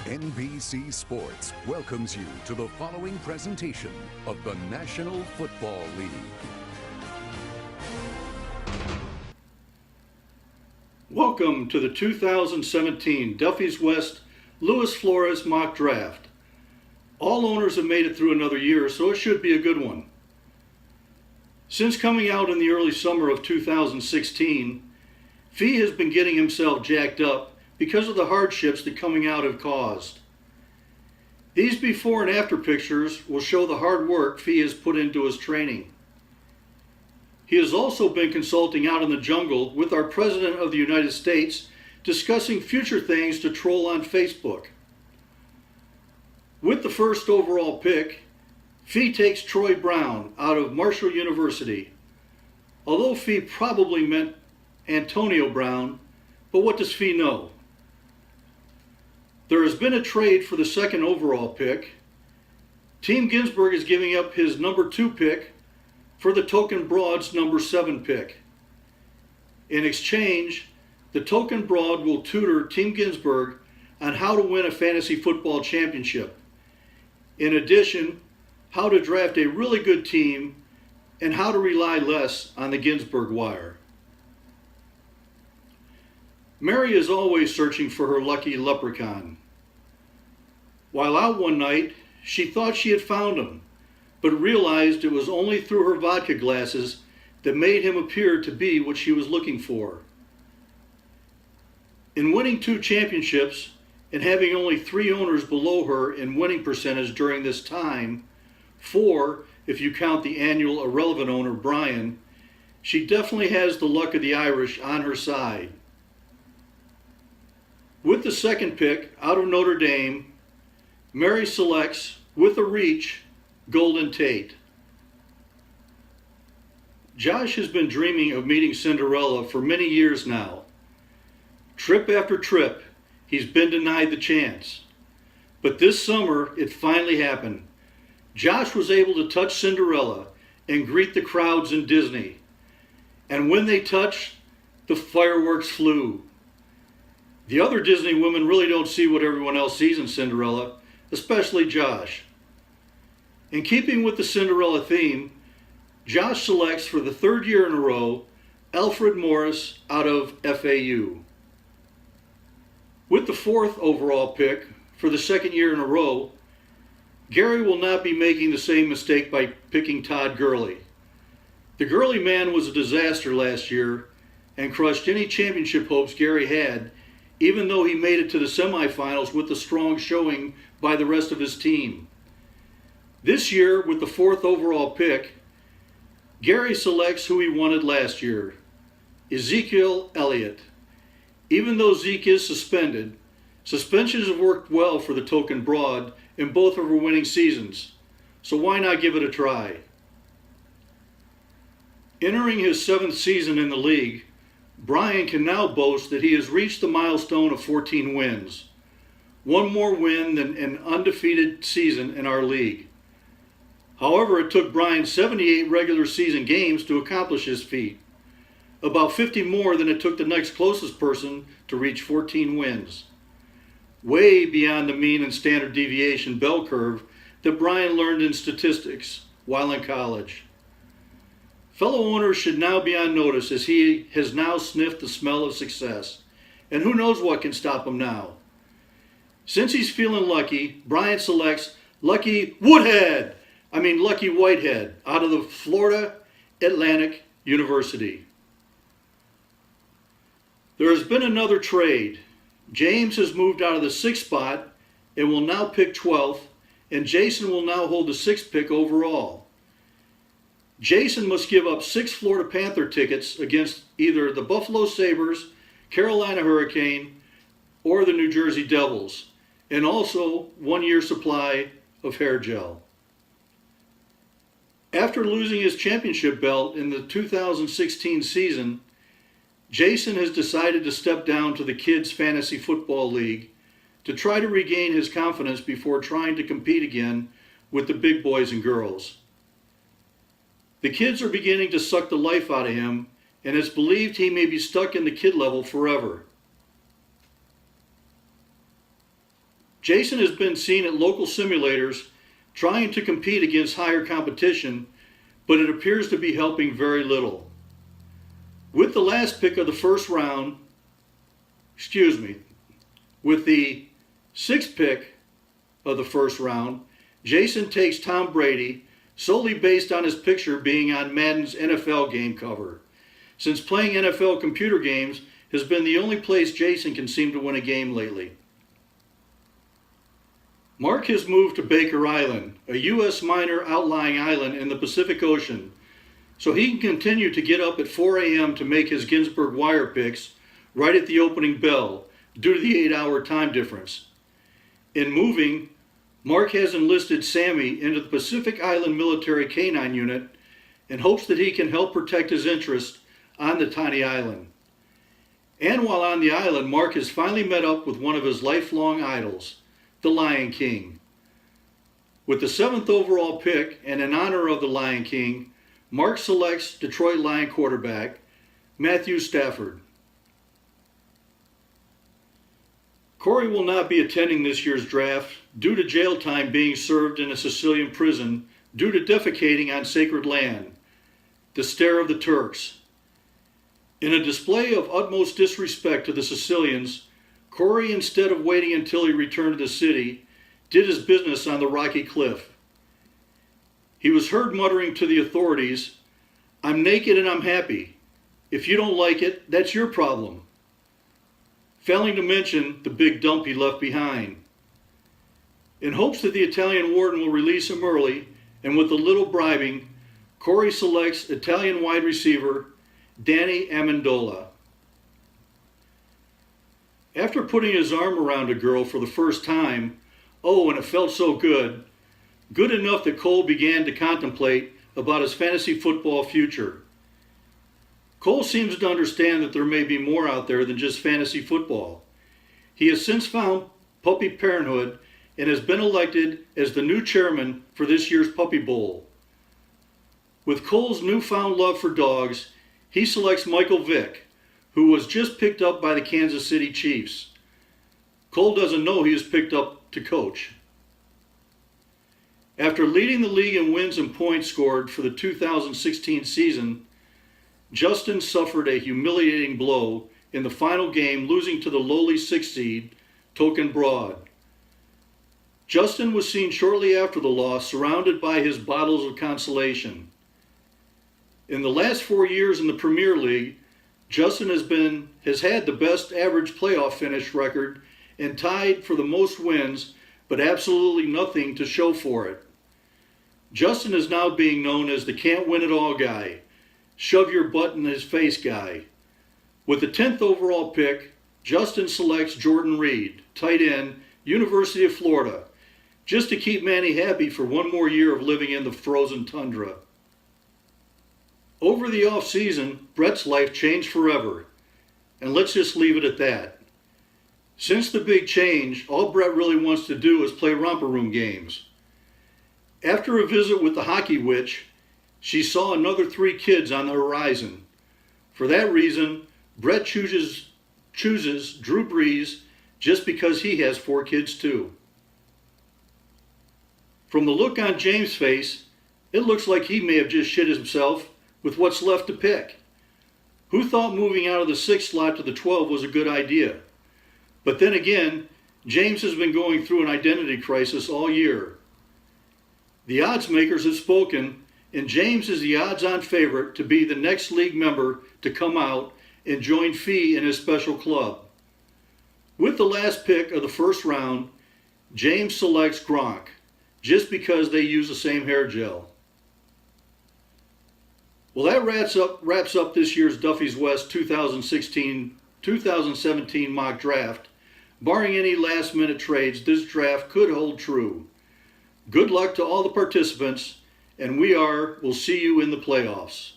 NBC Sports welcomes you to the following presentation of the National Football League. Welcome to the 2017 Duffy's West Luis Flores mock draft. All owners have made it through another year, so it should be a good one. Since coming out in the early summer of 2016, Fee has been getting himself jacked up because of the hardships that coming out have caused. These before and after pictures will show the hard work Fee has put into his training. He has also been consulting out in the jungle with our President of the United States, discussing future things to troll on Facebook. With the first overall pick, Fee takes Troy Brown out of Marshall University. Although Fee probably meant Antonio Brown, but what does Fee know? There has been a trade for the second overall pick. Team Ginsburg is giving up his number 2 pick for the Token Broad's number 7 pick. In exchange, the Token Broad will tutor Team Ginsburg on how to win a fantasy football championship. In addition, how to draft a really good team and how to rely less on the Ginsburg wire. Mary is always searching for her lucky leprechaun. While out one night, she thought she had found him, but realized it was only through her vodka glasses that made him appear to be what she was looking for. In winning 2 championships and having only 3 owners below her in winning percentage during this time, 4 if you count the annual irrelevant owner Brian, she definitely has the luck of the Irish on her side. With the second pick out of Notre Dame, Mary selects, with a reach, Golden Tate. Josh has been dreaming of meeting Cinderella for many years now. Trip after trip, he's been denied the chance. But this summer, it finally happened. Josh was able to touch Cinderella and greet the crowds in Disney. And when they touched, the fireworks flew. The other Disney women really don't see what everyone else sees in Cinderella, especially Josh. In keeping with the Cinderella theme, Josh selects for the 3rd year in a row Alfred Morris out of FAU. With the 4th overall pick for the 2nd year in a row, Gary will not be making the same mistake by picking Todd Gurley. The Gurley man was a disaster last year and crushed any championship hopes Gary had, even though he made it to the semifinals with a strong showing by the rest of his team. This year, with the 4th overall pick, Gary selects who he wanted last year, Ezekiel Elliott. Even though Zeke is suspended, suspensions have worked well for the Token Broad in both of her winning seasons, so why not give it a try? Entering his 7th season in the league, Brian can now boast that he has reached the milestone of 14 wins, 1 more win than an undefeated season in our league. However, it took Brian 78 regular season games to accomplish his feat, about 50 more than it took the next closest person to reach 14 wins. Way beyond the mean and standard deviation bell curve that Brian learned in statistics while in college. Fellow owners should now be on notice as he has now sniffed the smell of success, and who knows what can stop him now. Since he's feeling lucky, Brian selects Lucky Whitehead out of the Florida Atlantic University. There has been another trade. James has moved out of the 6th spot and will now pick 12th, and Jason will now hold the 6th pick overall. Jason must give up 6 Florida Panther tickets against either the Buffalo Sabres, Carolina Hurricane, or the New Jersey Devils, and also 1 year supply of hair gel. After losing his championship belt in the 2016 season, Jason has decided to step down to the Kids Fantasy Football League to try to regain his confidence before trying to compete again with the big boys and girls. The kids are beginning to suck the life out of him, and it's believed he may be stuck in the kid level forever. Jason has been seen at local simulators trying to compete against higher competition, but it appears to be helping very little. With the last pick of the first round, with the sixth pick of the first round, Jason takes Tom Brady solely based on his picture being on Madden's NFL game cover, since playing NFL computer games has been the only place Jason can seem to win a game lately. Mark has moved to Baker Island, a U.S. minor outlying island in the Pacific Ocean, so he can continue to get up at 4 a.m. to make his Ginsburg wire picks right at the opening bell due to the 8-hour time difference. In moving, Mark has enlisted Sammy into the Pacific Island Military Canine Unit and hopes that he can help protect his interests on the tiny island. And while on the island, Mark has finally met up with one of his lifelong idols, the Lion King. With the 7th overall pick and in honor of the Lion King, Mark selects Detroit Lion quarterback Matthew Stafford. Corey will not be attending this year's draft due to jail time being served in a Sicilian prison due to defecating on sacred land, the stare of the Turks. In a display of utmost disrespect to the Sicilians, Corey, instead of waiting until he returned to the city, did his business on the rocky cliff. He was heard muttering to the authorities, "I'm naked and I'm happy. If you don't like it, that's your problem," failing to mention the big dump he left behind. In hopes that the Italian warden will release him early, and with a little bribing, Corey selects Italian wide receiver Danny Amendola. After putting his arm around a girl for the first time, and it felt so good, good enough that Cole began to contemplate about his fantasy football future. Cole seems to understand that there may be more out there than just fantasy football. He has since found puppy parenthood and has been elected as the new chairman for this year's Puppy Bowl. With Cole's newfound love for dogs, he selects Michael Vick, who was just picked up by the Kansas City Chiefs. Cole doesn't know he was picked up to coach. After leading the league in wins and points scored for the 2016 season, Justin suffered a humiliating blow in the final game, losing to the lowly 6th seed, Token Broad. Justin was seen shortly after the loss, surrounded by his bottles of consolation. In the last 4 years in the Premier League, Justin has had the best average playoff finish record and tied for the most wins, but absolutely nothing to show for it. Justin is now being known as the can't win it all guy, shove your butt in his face guy. With the 10th overall pick, Justin selects Jordan Reed, tight end, University of Florida, just to keep Manny happy for one more year of living in the frozen tundra. Over the off-season, Brett's life changed forever, and let's just leave it at that. Since the big change, all Brett really wants to do is play romper room games. After a visit with the hockey witch, she saw another 3 kids on the horizon. For that reason, Brett chooses Drew Brees just because he has 4 kids too. From the look on James' face, it looks like he may have just shit himself with what's left to pick. Who thought moving out of the 6th slot to the 12 was a good idea? But then again, James has been going through an identity crisis all year. The odds makers have spoken, and James is the odds-on favorite to be the next league member to come out and join Fee in his special club. With the last pick of the first round, James selects Gronk, just because they use the same hair gel. Well, that wraps up this year's Duffy's West 2017 mock draft. Barring any last-minute trades, this draft could hold true. Good luck to all the participants, and we'll see you in the playoffs.